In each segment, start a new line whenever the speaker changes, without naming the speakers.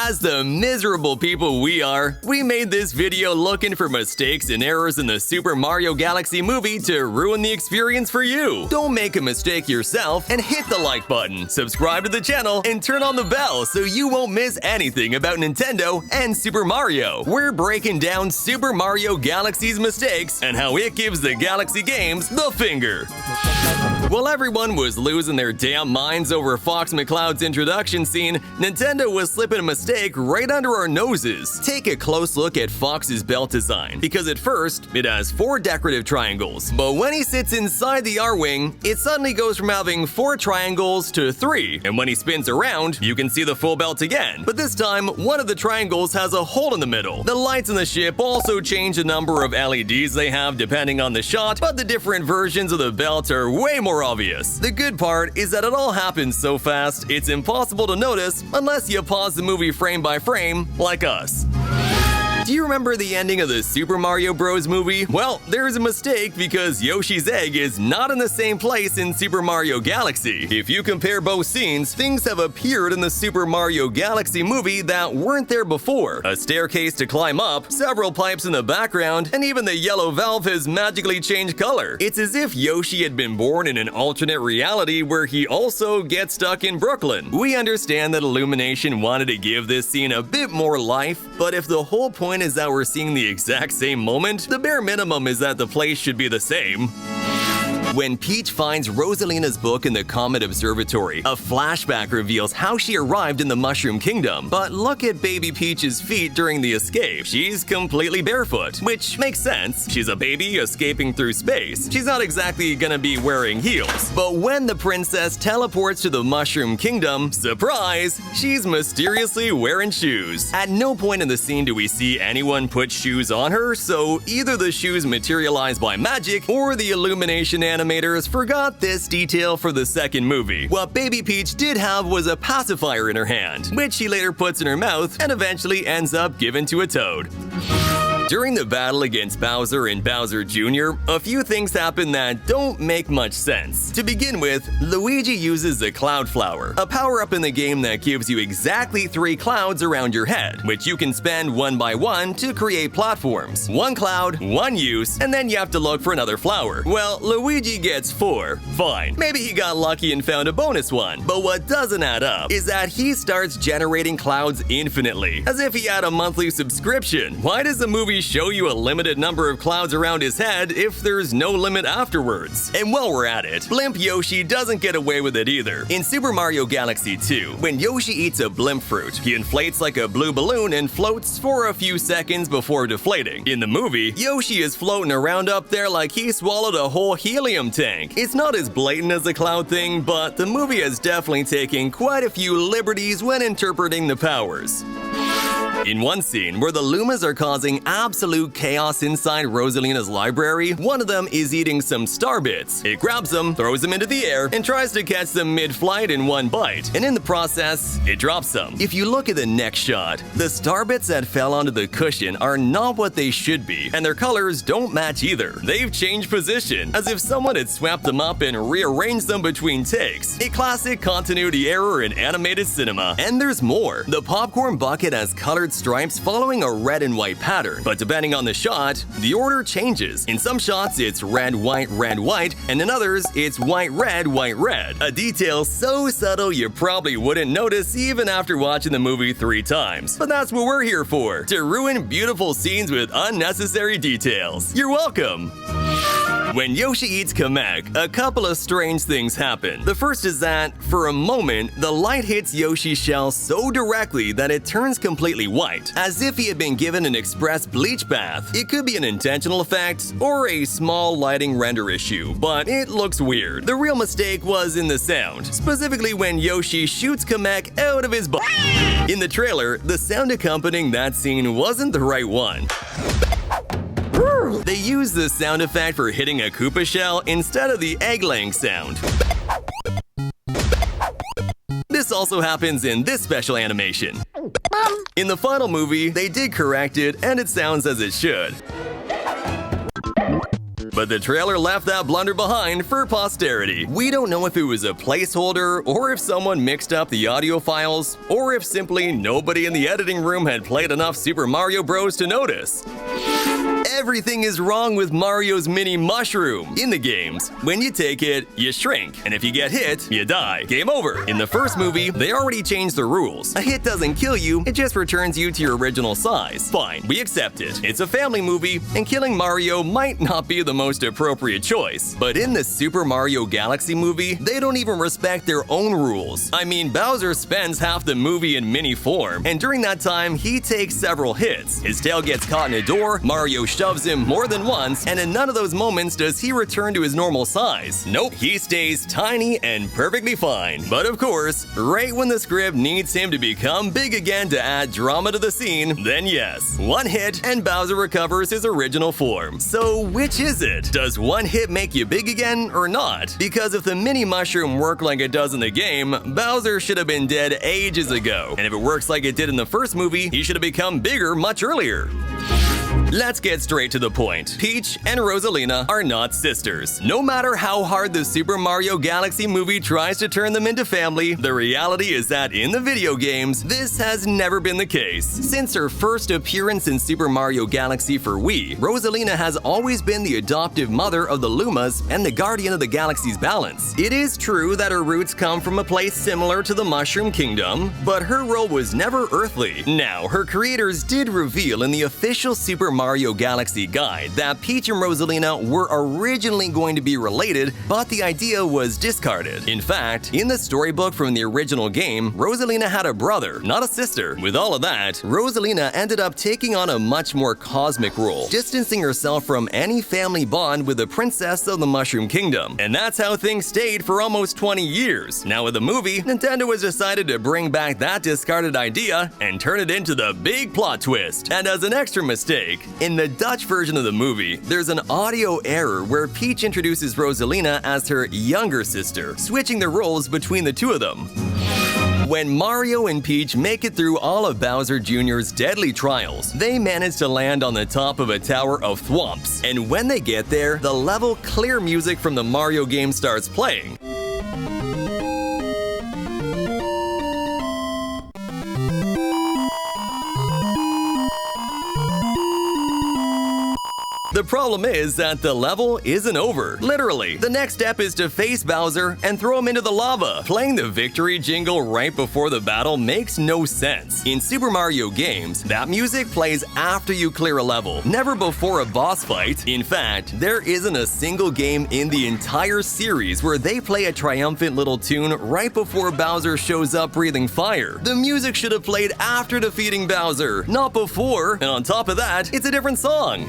As the miserable people we are, we made this video looking for mistakes and errors in the Super Mario Galaxy movie to ruin the experience for you. Don't make a mistake yourself and hit the like button, subscribe to the channel, and turn on the bell so you won't miss anything about Nintendo and Super Mario. We're breaking down Super Mario Galaxy's mistakes and how it gives the Galaxy games the finger. While everyone was losing their damn minds over Fox McCloud's introduction scene, Nintendo was slipping a mistake right under our noses. Take a close look at Fox's belt design, because at first, it has 4 decorative triangles, but when he sits inside the R-Wing, it suddenly goes from having 4 triangles to 3, and when he spins around, you can see the full belt again. But this time, one of the triangles has a hole in the middle. The lights in the ship also change the number of LEDs they have depending on the shot, but the different versions of the belt are way more obvious. The good part is that it all happens so fast, it's impossible to notice unless you pause the movie frame by frame, like us. Do you remember the ending of the Super Mario Bros. Movie? Well, there's a mistake because Yoshi's egg is not in the same place in Super Mario Galaxy. If you compare both scenes, things have appeared in the Super Mario Galaxy movie that weren't there before. A staircase to climb up, several pipes in the background, and even the yellow valve has magically changed color. It's as if Yoshi had been born in an alternate reality where he also gets stuck in Brooklyn. We understand that Illumination wanted to give this scene a bit more life, but if the whole point is that we're seeing the exact same moment, the bare minimum is that the place should be the same. When Peach finds Rosalina's book in the Comet Observatory, a flashback reveals how she arrived in the Mushroom Kingdom. But look at baby Peach's feet during the escape. She's completely barefoot, which makes sense. She's a baby escaping through space. She's not exactly gonna be wearing heels. But when the princess teleports to the Mushroom Kingdom, surprise, she's mysteriously wearing shoes. At no point in the scene do we see anyone put shoes on her, so either the shoes materialize by magic or the Illumination animators forgot this detail for the second movie. What baby Peach did have was a pacifier in her hand, which she later puts in her mouth and eventually ends up given to a toad. During the battle against Bowser and Bowser Jr., a few things happen that don't make much sense. To begin with, Luigi uses the Cloud Flower, a power-up in the game that gives you exactly 3 clouds around your head, which you can spend one by one to create platforms. 1 cloud, 1 use, and then you have to look for another flower. Well, Luigi gets 4. Fine. Maybe he got lucky and found a bonus one, but what doesn't add up is that he starts generating clouds infinitely, as if he had a monthly subscription. Why does the movie show you a limited number of clouds around his head if there's no limit afterwards? And while we're at it, Blimp Yoshi doesn't get away with it either. In Super Mario Galaxy 2, when Yoshi eats a blimp fruit, he inflates like a blue balloon and floats for a few seconds before deflating. In the movie, Yoshi is floating around up there like he swallowed a whole helium tank. It's not as blatant as the cloud thing, but the movie has definitely taken quite a few liberties when interpreting the powers. In one scene where the Lumas are causing absolute chaos inside Rosalina's library, one of them is eating some star bits. It grabs them, throws them into the air, and tries to catch them mid-flight in one bite. And in the process, it drops them. If you look at the next shot, the star bits that fell onto the cushion are not what they should be, and their colors don't match either. They've changed position, as if someone had swept them up and rearranged them between takes. A classic continuity error in animated cinema. And there's more. The popcorn bucket has colored stripes following a red and white pattern, but depending on the shot, the order changes. In some shots, it's red, white, and in others, it's white, red. A detail so subtle you probably wouldn't notice even after watching the movie 3 times. But that's what we're here for, to ruin beautiful scenes with unnecessary details. You're welcome! When Yoshi eats Kamek, a couple of strange things happen. The first is that, for a moment, the light hits Yoshi's shell so directly that it turns completely white, as if he had been given an express bleach bath. It could be an intentional effect, or a small lighting render issue, but it looks weird. The real mistake was in the sound, specifically when Yoshi shoots Kamek out of his butt. In the trailer, the sound accompanying that scene wasn't the right one. They used the sound effect for hitting a Koopa shell instead of the egg-laying sound. This also happens in this special animation. In the final movie, they did correct it, and it sounds as it should. but the trailer left that blunder behind for posterity. We don't know if it was a placeholder, or if someone mixed up the audio files, or if simply nobody in the editing room had played enough Super Mario Bros. To notice. Everything is wrong with Mario's mini mushroom. In the games, when you take it, you shrink, and if you get hit, you die. Game over. In the first movie, they already changed the rules. A hit doesn't kill you, it just returns you to your original size. Fine, we accept it. It's a family movie, and killing Mario might not be the most appropriate choice. But in the Super Mario Galaxy movie, they don't even respect their own rules. I mean, Bowser spends half the movie in mini form, and during that time, he takes several hits. His tail gets caught in a door, Mario shoves him more than once, and in none of those moments does he return to his normal size. Nope, he stays tiny and perfectly fine. But of course, right when the script needs him to become big again to add drama to the scene, then yes, one hit and Bowser recovers his original form. So which is it? Does one hit make you big again or not? Because if the mini mushroom worked like it does in the game, Bowser should have been dead ages ago. And if it works like it did in the first movie, he should have become bigger much earlier. Let's get straight to the point. Peach and Rosalina are not sisters. No matter how hard the Super Mario Galaxy movie tries to turn them into family, the reality is that in the video games, this has never been the case. Since her first appearance in Super Mario Galaxy for Wii, Rosalina has always been the adoptive mother of the Lumas and the guardian of the galaxy's balance. It is true that her roots come from a place similar to the Mushroom Kingdom, but her role was never earthly. Now, her creators did reveal in the official Super Mario Galaxy guide that Peach and Rosalina were originally going to be related, but the idea was discarded. In fact, in the storybook from the original game, Rosalina had a brother, not a sister. With all of that, Rosalina ended up taking on a much more cosmic role, distancing herself from any family bond with the princess of the Mushroom Kingdom. And that's how things stayed for almost 20 years. Now with the movie, Nintendo has decided to bring back that discarded idea and turn it into the big plot twist. And as an extra mistake, in the Dutch version of the movie, there's an audio error where Peach introduces Rosalina as her younger sister, switching the roles between the two of them. When Mario and Peach make it through all of Bowser Jr.'s deadly trials, they manage to land on the top of a tower of thwomps. And when they get there, the level clear music from the Mario game starts playing. The problem is that the level isn't over. Literally, the next step is to face Bowser and throw him into the lava. Playing the victory jingle right before the battle makes no sense. In Super Mario games, that music plays after you clear a level, never before a boss fight. In fact, there isn't a single game in the entire series where they play a triumphant little tune right before Bowser shows up breathing fire. The music should have played after defeating Bowser, not before. And on top of that, it's a different song.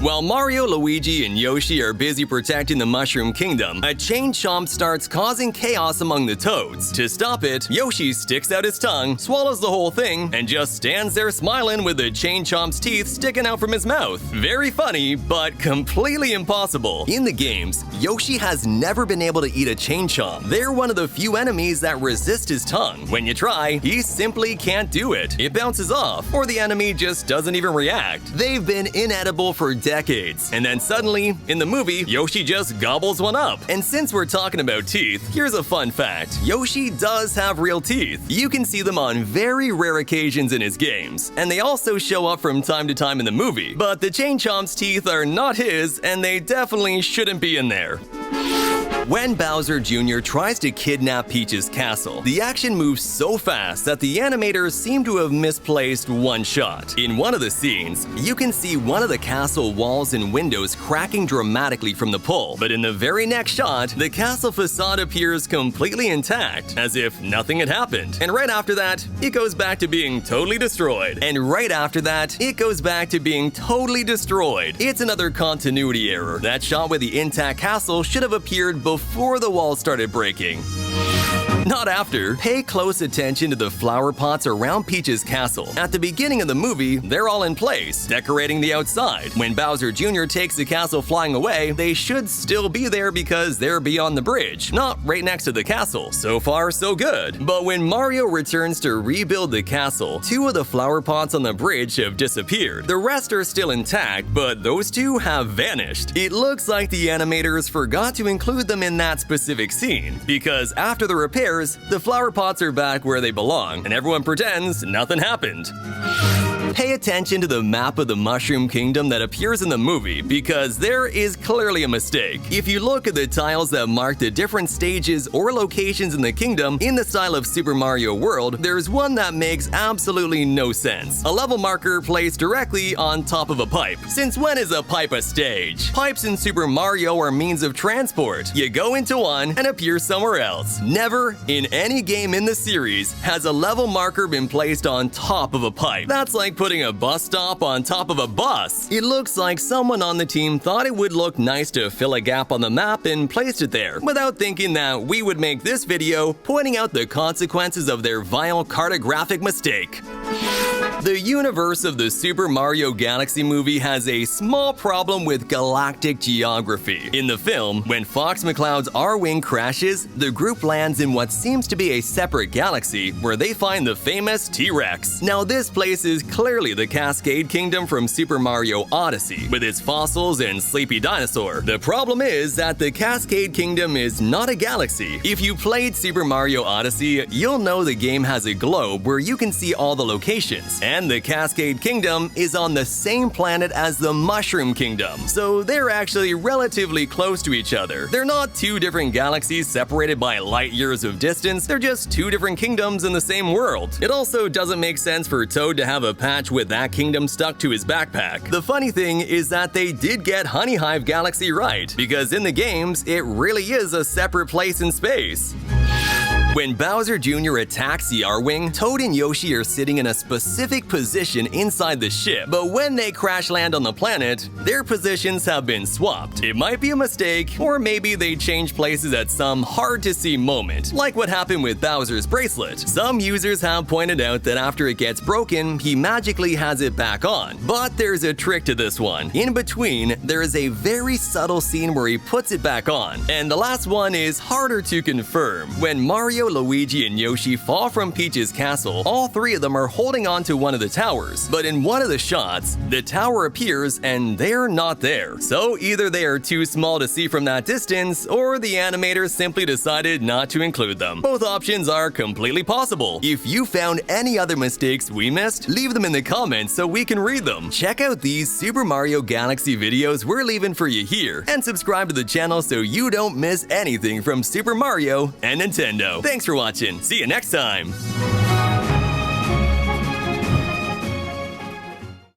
While Mario, Luigi, and Yoshi are busy protecting the Mushroom Kingdom, a Chain Chomp starts causing chaos among the Toads. To stop it, Yoshi sticks out his tongue, swallows the whole thing, and just stands there smiling with the Chain Chomp's teeth sticking out from his mouth. Very funny, but completely impossible. In the games, Yoshi has never been able to eat a Chain Chomp. They're one of the few enemies that resist his tongue. When you try, he simply can't do it. It bounces off, or the enemy just doesn't even react. They've been inedible for decades. And then suddenly, in the movie, Yoshi just gobbles one up. And since we're talking about teeth, here's a fun fact. Yoshi does have real teeth. You can see them on very rare occasions in his games, and they also show up from time to time in the movie. But the Chain Chomp's teeth are not his, and they definitely shouldn't be in there. When Bowser Jr. tries to kidnap Peach's castle, the action moves so fast that the animators seem to have misplaced one shot. In one of the scenes, you can see one of the castle walls and windows cracking dramatically from the pull, but in the very next shot, the castle facade appears completely intact, as if nothing had happened. And right after that, it goes back to being totally destroyed. And right after that, it goes back to being totally destroyed. It's another continuity error. That shot with the intact castle should have appeared before the wall started breaking. Not after. Pay close attention to the flower pots around Peach's castle. At the beginning of the movie, they're all in place, decorating the outside. When Bowser Jr. takes the castle flying away, they should still be there because they're beyond the bridge, not right next to the castle. So far, so good. But when Mario returns to rebuild the castle, 2 of the flower pots on the bridge have disappeared. The rest are still intact, but those 2 have vanished. It looks like the animators forgot to include them in that specific scene, because after the repairs, the flower pots are back where they belong, and everyone pretends nothing happened. Pay attention to the map of the Mushroom Kingdom that appears in the movie, because there is clearly a mistake. If you look at the tiles that mark the different stages or locations in the kingdom in the style of Super Mario World, there's one that makes absolutely no sense. A level marker placed directly on top of a pipe. Since when is a pipe a stage? Pipes in Super Mario are means of transport. You go into one and appear somewhere else. Never, in any game in the series, has a level marker been placed on top of a pipe. That's like putting a bus stop on top of a bus. It looks like someone on the team thought it would look nice to fill a gap on the map and placed it there, without thinking that we would make this video pointing out the consequences of their vile cartographic mistake. The universe of the Super Mario Galaxy movie has a small problem with galactic geography. In the film, when Fox McCloud's R-Wing crashes, the group lands in what seems to be a separate galaxy where they find the famous T-Rex. Now this place is clearly the Cascade Kingdom from Super Mario Odyssey, with its fossils and sleepy dinosaur. The problem is that the Cascade Kingdom is not a galaxy. If you played Super Mario Odyssey, you'll know the game has a globe where you can see all the locations. And the Cascade Kingdom is on the same planet as the Mushroom Kingdom, so they're actually relatively close to each other. They're not 2 different galaxies separated by light years of distance, they're just 2 different kingdoms in the same world. It also doesn't make sense for Toad to have a patch with that kingdom stuck to his backpack. The funny thing is that they did get Honey Hive Galaxy right, because in the games, it really is a separate place in space. When Bowser Jr. attacks the R-Wing, Toad and Yoshi are sitting in a specific position inside the ship, but when they crash land on the planet, their positions have been swapped. It might be a mistake, or maybe they changed places at some hard-to-see moment, like what happened with Bowser's bracelet. Some users have pointed out that after it gets broken, he magically has it back on. But there's a trick to this one. In between, there is a very subtle scene where he puts it back on, and the last one is harder to confirm. When Mario, Luigi, and Yoshi fall from Peach's castle, all 3 of them are holding on to one of the towers. But in one of the shots, the tower appears and they're not there. So either they are too small to see from that distance, or the animators simply decided not to include them. Both options are completely possible. If you found any other mistakes we missed, leave them in the comments so we can read them. Check out these Super Mario Galaxy videos we're leaving for you here, and subscribe to the channel so you don't miss anything from Super Mario and Nintendo. Thanks for watching. See you next time.